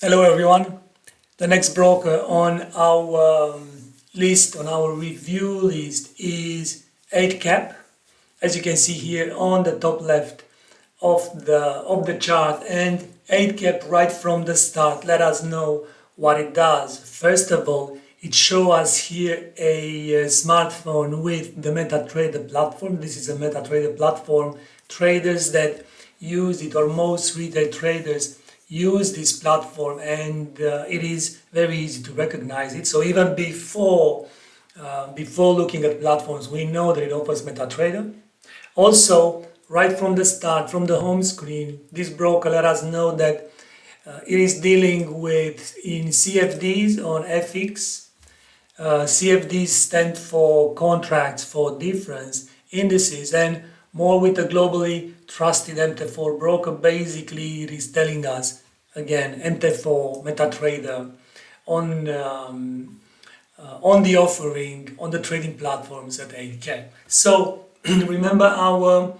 Hello everyone. The next broker on our list, on our review list is Eightcap. As you can see here on the top left of the chart, and Eightcap right from the start let us know what it does. First of all, it shows us here a smartphone with the MetaTrader platform. This is a MetaTrader platform. Traders that use it, or most retail traders, use this platform, and it is very easy to recognize it. So even before looking at platforms, we know that it offers MetaTrader. Also, right from the start, from the home screen, this broker let us know that it is dealing with in CFDs on FX. CFDs stand for contracts for difference indices, and more with a globally trusted MT4 broker. Basically, it is telling us again MT4 MetaTrader on the offering on the trading platforms at Eightcap. So remember our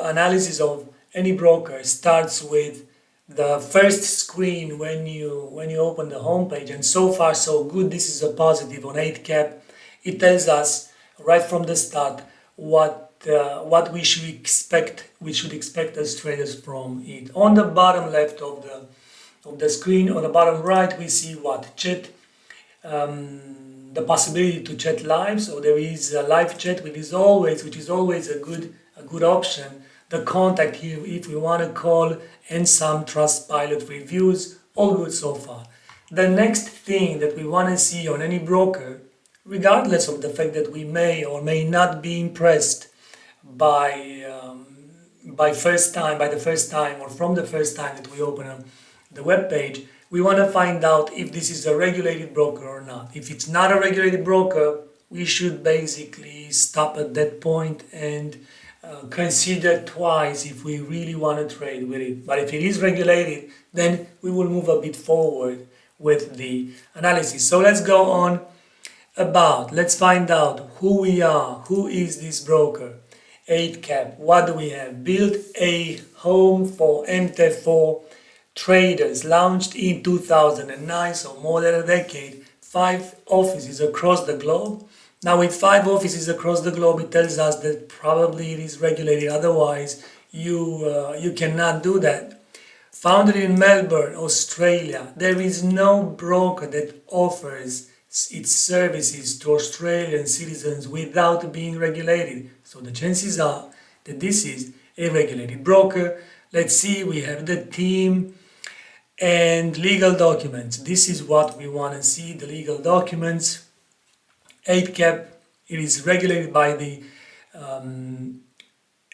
analysis of any broker starts with the first screen when you open the homepage, and so far so good. This is a positive on Eightcap. It tells us right from the start what we should expect as traders from it. On the bottom left of the screen, on the bottom right, we see what chat, the possibility to chat live. So there is a live chat, which is always a good option. The contact here if we want to call, and some Trustpilot reviews. All good so far. The next thing that we want to see on any broker, regardless of the fact that we may or may not be impressed by the first time or from the first time that we open the web page, we want to find out if this is a regulated broker or not. If it's not a regulated broker, we should basically stop at that point and consider twice if we really want to trade with it. But if it is regulated, then we will move a bit forward with the analysis. So let's go on let's find out who we are. Who is this broker? Eightcap. What do we have? Built a home for MT4 traders, launched in 2009, so more than a decade. 5 offices across the globe. Now with 5 offices across the globe, it tells us that probably it is regulated. Otherwise, you cannot do that. Founded in Melbourne, Australia, there is no broker that offers its services to Australian citizens without being regulated. So the chances are that this is a regulated broker. Let's see, we have the team and legal documents. This is what we want to see, the legal documents. Eightcap, it is regulated by the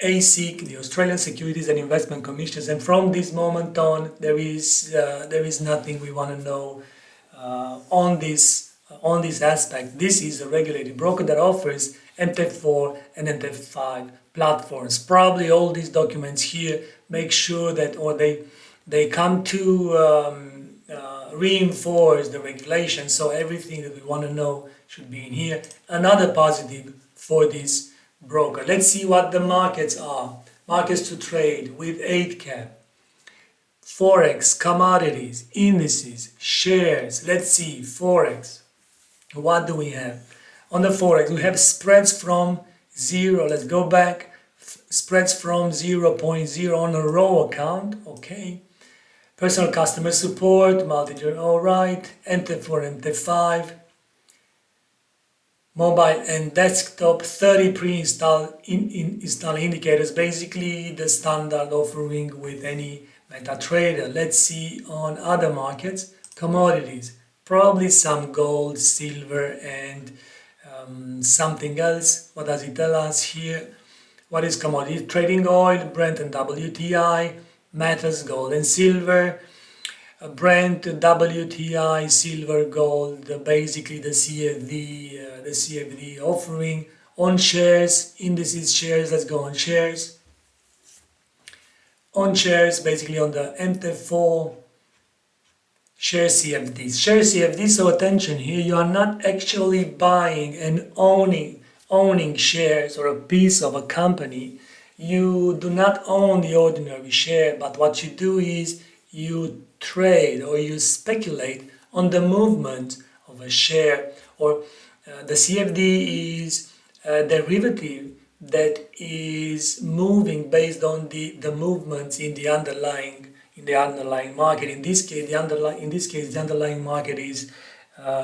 ASIC, the Australian Securities and Investment Commission, and from this moment on, there is nothing we want to know on this aspect. This is a regulated broker that offers MT4 and MT5 platforms. Probably all these documents here make sure that, or they come to reinforce the regulation. So everything that we want to know should be in here. Another positive for this broker. Let's see what the markets are. Markets to trade with Eightcap. Forex, commodities, indices, shares. Let's see, Forex. What do we have? On the Forex, we have spreads from 0. Let's go back. Spreads from 0.0 on a row account. Okay. Personal customer support, multi-journal, all right. MT4, MT5. Mobile and desktop, 30 pre-installed install indicators, basically the standard offering with any MetaTrader. Let's see on other markets. Commodities, probably some gold, silver, and something else. What does it tell us here? What is commodity? Trading oil, Brent and WTI, metals, gold and silver. Brent, WTI, silver, gold, basically the CFD offering. On shares, indices, shares, let's go on shares. On shares, basically on the MT4 share CFDs. Share CFDs, so attention here, you are not actually buying and owning shares or a piece of a company. You do not own the ordinary share, but what you do is you trade or you speculate on the movement of a share, or the CFD is a derivative that is moving based on the movements in the underlying market. In this case, the underlying market is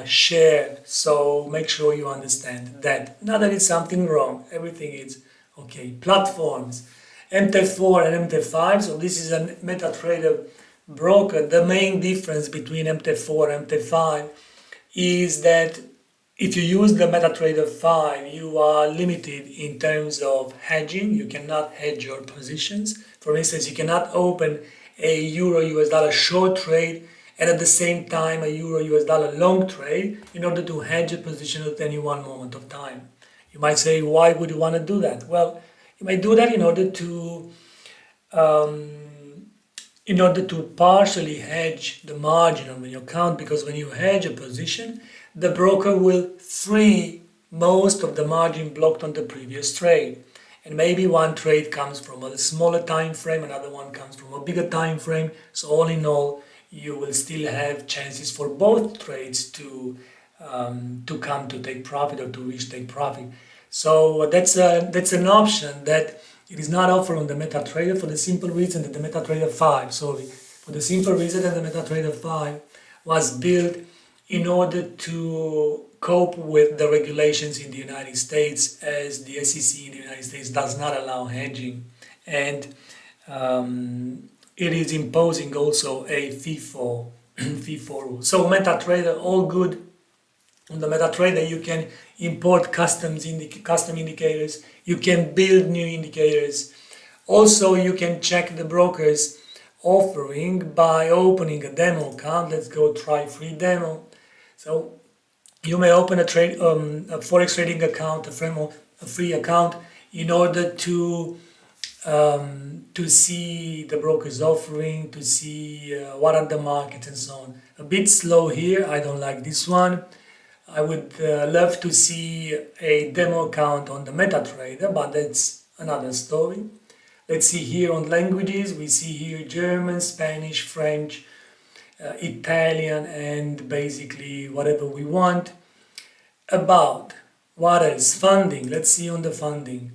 share. So make sure you understand that. Not that it's something wrong. Everything is okay. Platforms, MT4 and MT5. So this is a MetaTrader broker. The main difference between MT4 and MT5 is that if you use the MetaTrader 5, you are limited in terms of hedging. You cannot hedge your positions. For instance, you cannot open a Euro US dollar short trade and at the same time a Euro US dollar long trade in order to hedge a position at any one moment of time. You might say, why would you want to do that? Well, you might do that in order to partially hedge the margin on your account, because when you hedge a position, the broker will free most of the margin blocked on the previous trade. And maybe one trade comes from a smaller time frame, another one comes from a bigger time frame. So all in all, you will still have chances for both trades to come to take profit or to reach take profit. So that's an option that it is not offered on the MetaTrader for the simple reason that the MetaTrader 5, for the simple reason that the MetaTrader 5 was built in order to cope with the regulations in the United States, as the SEC in the United States does not allow hedging, and it is imposing also a FIFO rule. So MetaTrader, all good. On the MetaTrader, you can import custom indicators. You can build new indicators. Also, you can check the broker's offering by opening a demo account. Let's go try free demo. So you may open a Forex trading account, a free account, in order to see the broker's offering, to see what are the markets and so on. A bit slow here. I don't like this one. I would love to see a demo account on the MetaTrader, but that's another story. Let's see here on languages. We see here German, Spanish, French, Italian, and basically whatever we want. About what else? Funding. Let's see on the funding.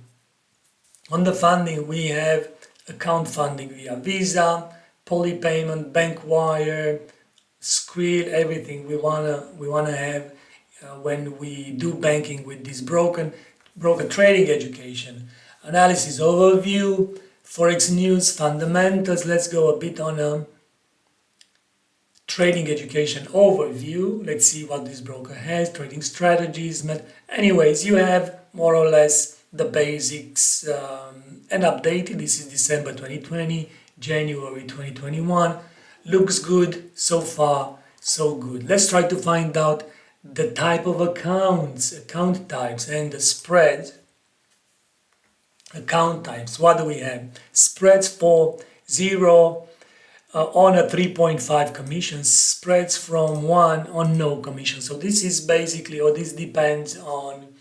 On the funding, we have account funding via Visa, Polypayment, Bankwire, Skrill, everything we wanna have when we do banking with this broker trading education. Analysis overview, Forex news, fundamentals. Let's go a bit on a trading education overview. Let's see what this broker has, trading strategies. Anyways, you have more or less the basics and updated. This is December 2020, January 2021. Looks good so far, so good. Let's try to find out the type of accounts, account types, and the spreads. Account types, what do we have? Spreads for 0 on a 3.5 commission, spreads from 1 on no commission. So this is basically, or this depends on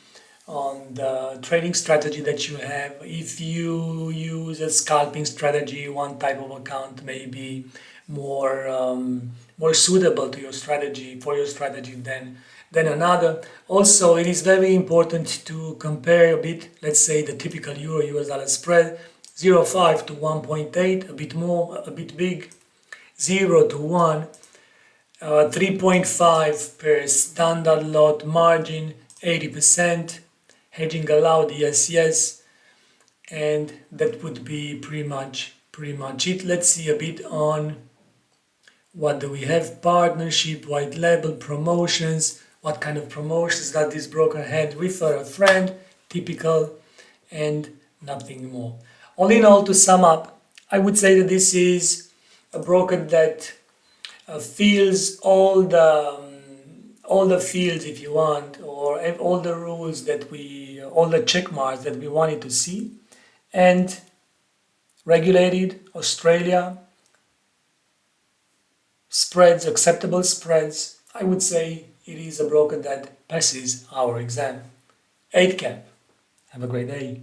the trading strategy that you have. If you use a scalping strategy, one type of account may be more suitable to your strategy, for your strategy than another. Also, it is very important to compare a bit, let's say the typical Euro US dollar spread, 0.5 to 1.8, a bit more, a bit big, 0 to 1, 3.5 per standard lot margin, 80%, hedging allowed, yes, and that would be pretty much it. Let's see a bit on what do we have: partnership, white label, promotions. What kind of promotions that this broker had? Refer a friend, typical, and nothing more. All in all, to sum up, I would say that this is a broker that fills all the fields, if you want, or all the rules that all the check marks that we wanted to see, and regulated, Australia, spreads, acceptable spreads. I would say it is a broker that passes our exam. Eightcap. Have a great day.